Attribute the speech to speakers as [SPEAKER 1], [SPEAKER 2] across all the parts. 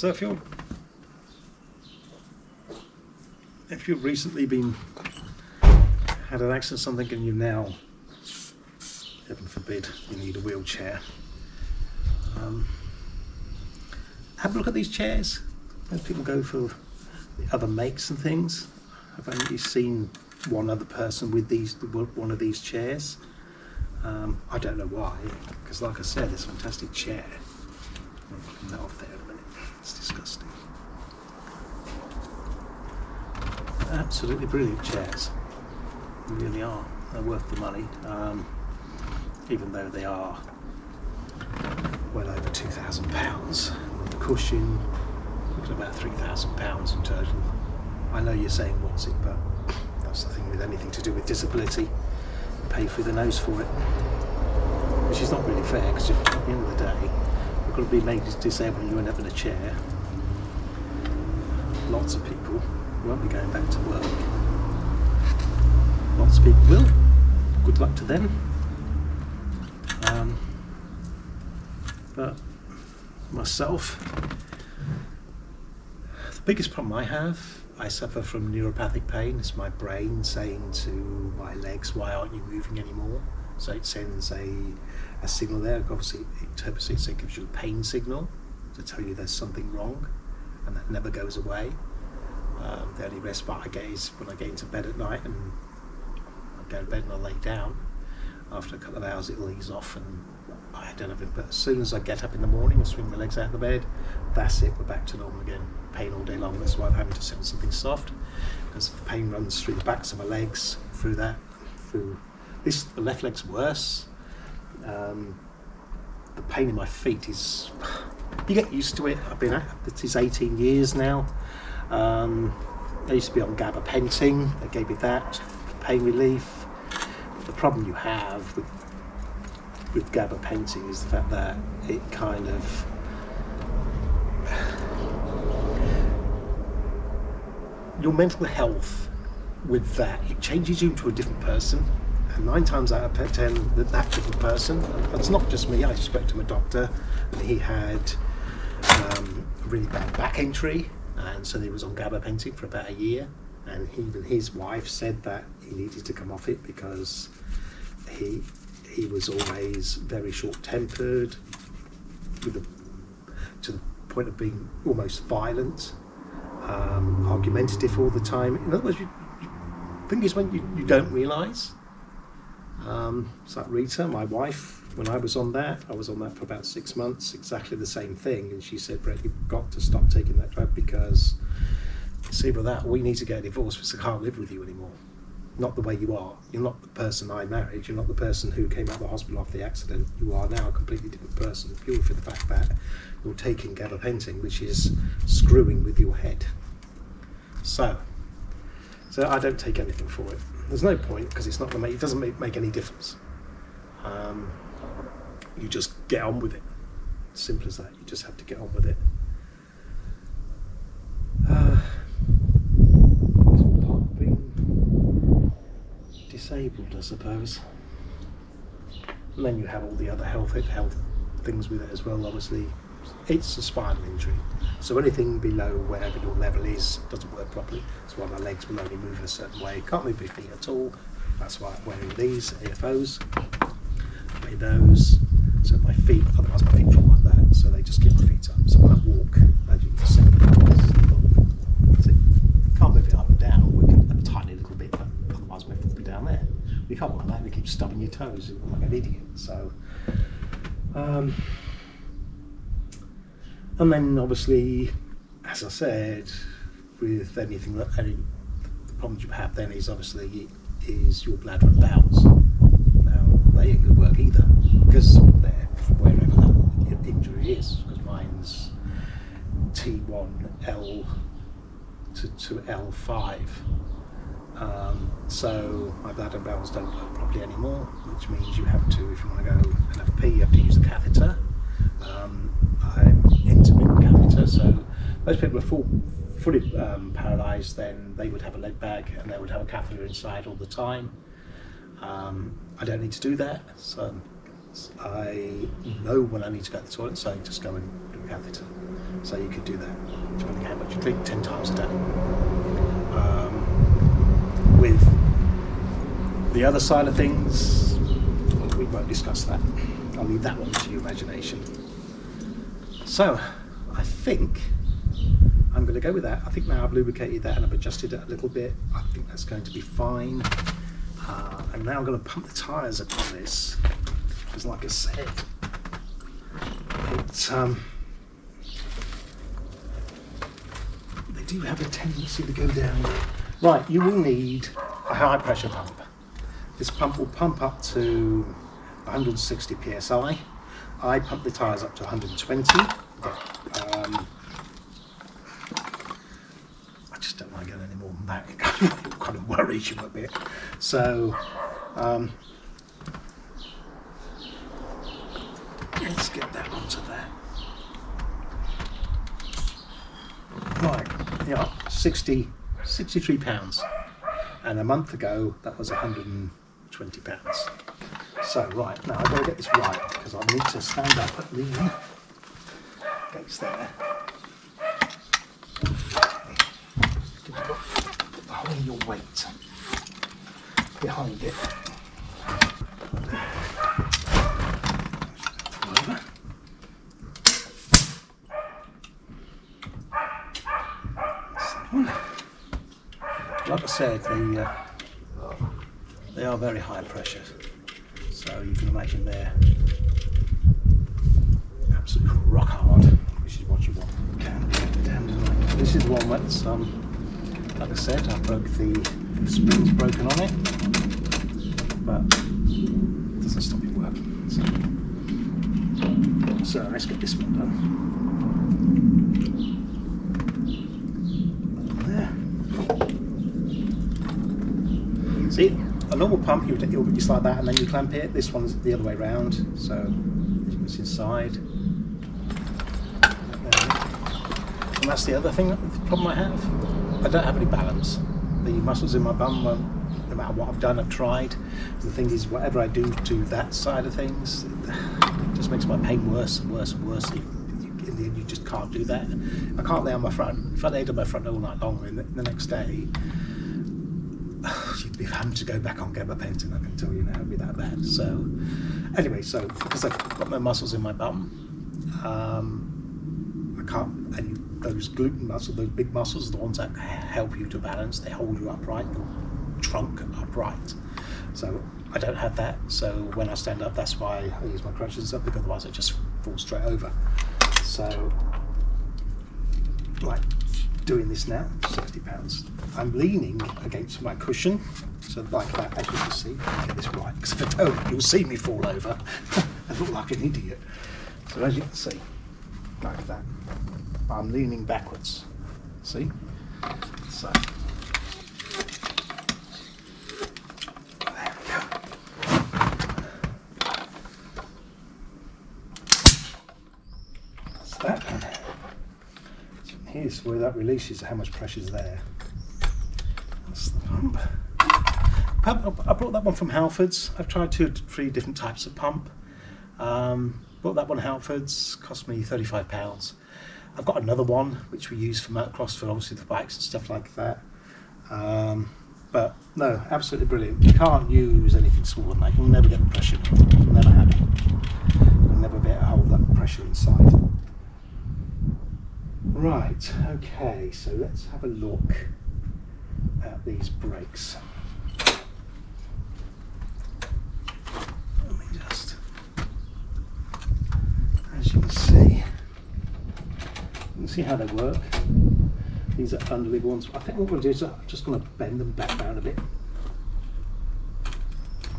[SPEAKER 1] So if you've recently had an accident or something and you now, heaven forbid, you need a wheelchair, have a look at these chairs. Most people go for the other makes and things. I've only seen one other person with one of these chairs. I don't know why, because like I said, this fantastic chair. I'll put that off there in a minute. It's disgusting. Absolutely brilliant chairs. They really are. They're worth the money, even though they are well over £2,000. With the cushion, looking at about £3,000 in total. I know you're saying what's it, but that's the thing with anything to do with disability. You pay through the nose for it, which is not really fair, because at the end of the day, you've got to be made disabled and you end up in a chair. Lots of people won't be going back to work. Lots of people will. Good luck to them. But myself, the biggest problem I suffer from neuropathic pain. It's my brain saying to my legs, why aren't you moving anymore? So it sends a signal there. Obviously it interprets it, so it gives you a pain signal to tell you there's something wrong, and that never goes away. The only respite I get is when I get into bed at night, and I go to bed and I lay down. After a couple of hours it'll ease off and I don't have it, but as soon as I get up in the morning and swing my legs out of the bed, that's it, we're back to normal again. Pain all day long. That's why I'm having to sit on something soft, because the pain runs through the backs of my legs, through this. The left leg's worse. The pain in my feet is, you get used to it. I've been at it 18 years now. I used to be on gabapentin. They gave me that for pain relief. The problem you have with gabapentin is the fact that it kind of your mental health with that, it changes you into a different person, and 9 times out of 10 that different person, it's not just me. I just spoke to my doctor and he had a really bad back injury, and so he was on gabapentin for about a year, and even his wife said that he needed to come off it because he was always very short-tempered, to the point of being almost violent, argumentative all the time. In other words, the thing is, when you don't realise. It's like Rita, my wife, when I was on that for about 6 months, exactly the same thing, and she said, Brett, you've got to stop taking that drug, because see, with that, we need to get a divorce because I can't live with you anymore. Not the way you are. You're not the person I married. You're not the person who came out of the hospital after the accident. You are now a completely different person, purely for the fact that you're taking gabapentin, which is screwing with your head. So I don't take anything for it. There's no point, because it's not going to make, it doesn't make any difference. You just get on with it. Simple as that. You just have to get on with it. It's part of being disabled, I suppose. And then you have all the other health things with it as well. Obviously, it's a spinal injury, so anything below wherever your level is doesn't work properly. That's why my legs will only move in a certain way. Can't move my feet at all. That's why I'm wearing these AFOs. I wear those so my feet, otherwise my feet fall like that, so they just keep my feet up. So when I walk, as you can see, can't move it up and down. We can a tiny little bit, but otherwise my foot will be down there. You can't walk like that. You keep stubbing your toes. You look like an idiot. So. And then obviously, as I said, with anything, the problems you have then is obviously your bladder and bowels. Now they ain't gonna work either, because they're wherever that injury is, because mine's T1L to L5. So my bladder and bowels don't work properly anymore, which means you have to, if you want to go and have a pee, you have to use a catheter. I'm intermittent catheter, so most people are fully paralysed, then they would have a leg bag and they would have a catheter inside all the time. I don't need to do that, so I know when I need to go to the toilet, so I just go and do a catheter. So you could do that, depending on how much you drink, 10 times a day. With the other side of things, we won't discuss that. I'll leave that one to your imagination. So, I think I'm going to go with that. I think now I've lubricated that and I've adjusted it a little bit. I think that's going to be fine. And now I'm going to pump the tyres up on this, because like I said, they do have a tendency to go down. Right, you will need a high pressure pump. This pump will pump up to 160 psi. I pump the tyres up to 120. I just don't like getting any more than that. It kind of worries you a bit. So let's get that onto that. Right, yeah, 63 pounds. And a month ago, that was 120 pounds. So, right, now I've got to get this right, because I need to stand up at the gates there. You've got to put the whole of your weight behind it. Like I said, they are very high pressure, so you can imagine they're absolutely rock hard, which is what you want. This is the one that's, like I said, I broke the spring's broken on it, but it doesn't stop it working. So let's get this one done. See, a normal pump, you just like that and then you clamp it. This one's the other way around, so as you can see inside. And that's the other thing, the problem I have. I don't have any balance. The muscles in my bum, no matter what I've done, I've tried. The thing is, whatever I do to that side of things, it just makes my pain worse and worse and worse. In the end, you just can't do that. I can't lay on my front. If I laid on my front all night long, and the next day, you'd be having to go back on gabapentin, I can tell you now, it'd be that bad. So, anyway, so because I've got no muscles in my bum, I can't, and those gluten muscles, those big muscles, are the ones that help you to balance, they hold you upright, the trunk upright. So, I don't have that, so when I stand up, that's why I use my crutches and stuff, because otherwise I just fall straight over. So, like, doing this now, £60. I'm leaning against my cushion, so like that, as you can see. I'll get this right, because if I don't, you'll see me fall over. I look like an idiot. So as you can see, like that, I'm leaning backwards. See? So, there we go. That's that one. Here's where that releases, how much pressure is there. That's the pump. I brought that one from Halfords. I've tried 2 or 3 different types of pump. Bought that one Halfords, cost me £35. I've got another one which we use for motocross, for obviously the bikes and stuff like that. But no, absolutely brilliant. You can't use anything smaller than that. You'll never get the pressure. It'll never happen. You'll never be able to hold that pressure inside. Right, okay, so let's have a look at these brakes. Let me just, as you can see how they work. These are unbelievable ones. I think what we'll do is I'm just going to bend them back down a bit.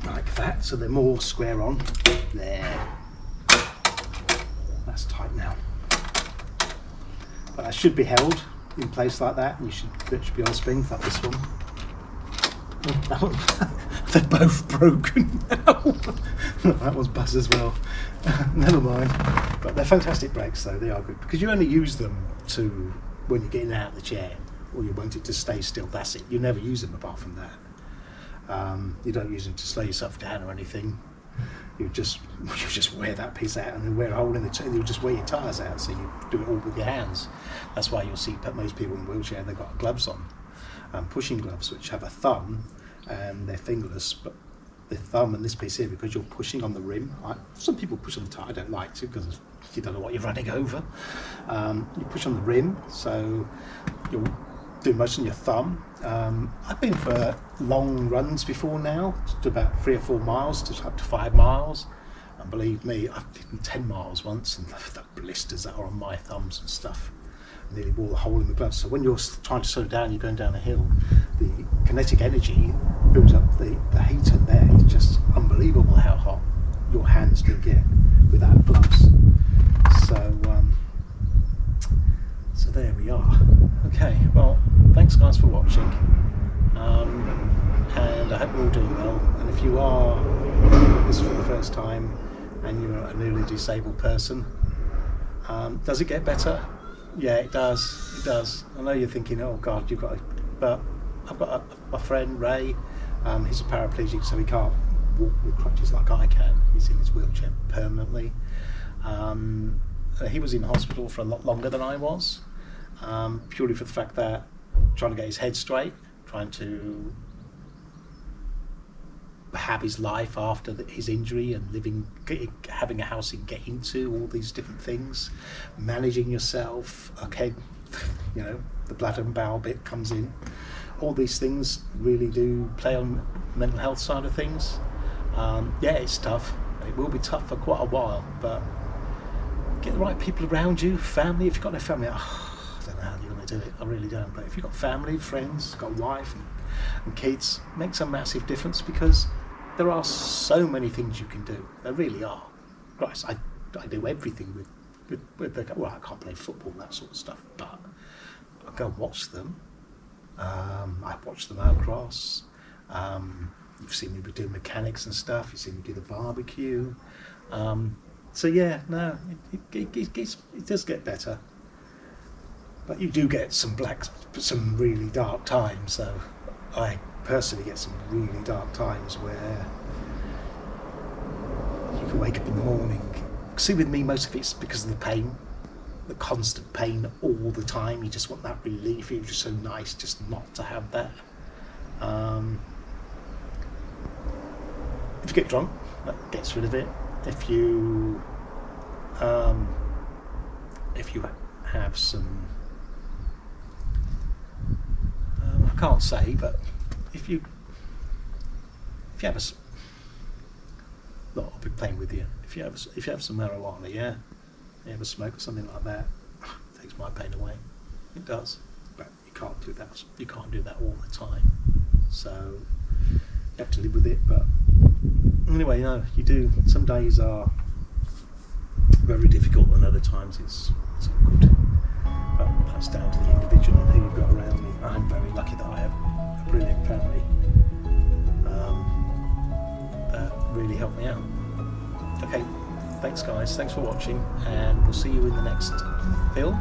[SPEAKER 1] Like that, so they're more square on. There. That's tight now. But that should be held in place like that, and it should be on springs like this one. That one they're both broken now. That one's buzzed as well. Never mind. But they're fantastic brakes though, they are good. Because you only use them to when you're getting out of the chair, or you want it to stay still, that's it. You never use them apart from that. You don't use them to slow yourself down or anything. you just wear that piece out and then wear a hole in the tire. You just wear your tyres out, so you do it all with your hands. That's why you'll see most people in wheelchair, they've got gloves on, pushing gloves, which have a thumb and they're fingerless, but the thumb and this piece here, because you're pushing on the rim. Some people push on the tire, I don't like to, because you don't know what you're running over. You push on the rim, so you'll do most on your thumb. I've been for long runs before now, to about 3 or 4 miles, to up to 5 miles. And believe me, I've done 10 miles once, and the blisters that are on my thumbs and stuff. I nearly wore the hole in the glove. So when you're trying to slow down, you're going down a hill, the kinetic energy builds up the heat in there. It's just unbelievable how hot your hands can get without gloves. So there we are. Okay, well, thanks guys for watching, and I hope you're all doing well. And if you are looking at this for the first time and you're a newly disabled person, does it get better? Yeah, it does. It does. I know you're thinking, oh God, you've got to, but I've got my friend Ray. He's a paraplegic, so he can't walk with crutches like I can. He's in his wheelchair permanently. He was in hospital for a lot longer than I was, purely for the fact that trying to get his head straight, trying to have his life after his injury and having a house he can get into, all these different things, managing yourself. Okay, you know, the bladder and bowel bit comes in. All these things really do play on the mental health side of things. Yeah, it's tough. It will be tough for quite a while, but get the right people around you, family. If you've got no family, I don't know how you're going to do it, I really don't. But if you've got family, friends, got a wife and kids, it makes a massive difference, because there are so many things you can do. There really are. Christ, I do everything with the, well, I can't play football and that sort of stuff, but I go and watch them. I watch them outcross. You've seen me doing mechanics and stuff. You've seen me do the barbecue. So yeah, no, it does get better, but you do get some really dark times. So I personally get some really dark times where you can wake up in the morning. See, with me, most of it's because of the pain, the constant pain all the time. You just want that relief. It's just so nice just not to have that. If you get drunk, that gets rid of it. If you have some, I can't say, but if you have a, look, I'll be playing with you. If you have some marijuana, yeah, you have a smoke or something like that, it takes my pain away. It does, but you can't do that. You can't do that all the time. So you have to live with it. But anyway, no, you do. Some days are very difficult, and other times it's all good. But that's down to the individual and who you've got around me. I'm very lucky that I have a brilliant family that really helped me out. Okay, thanks guys, thanks for watching, and we'll see you in the next film.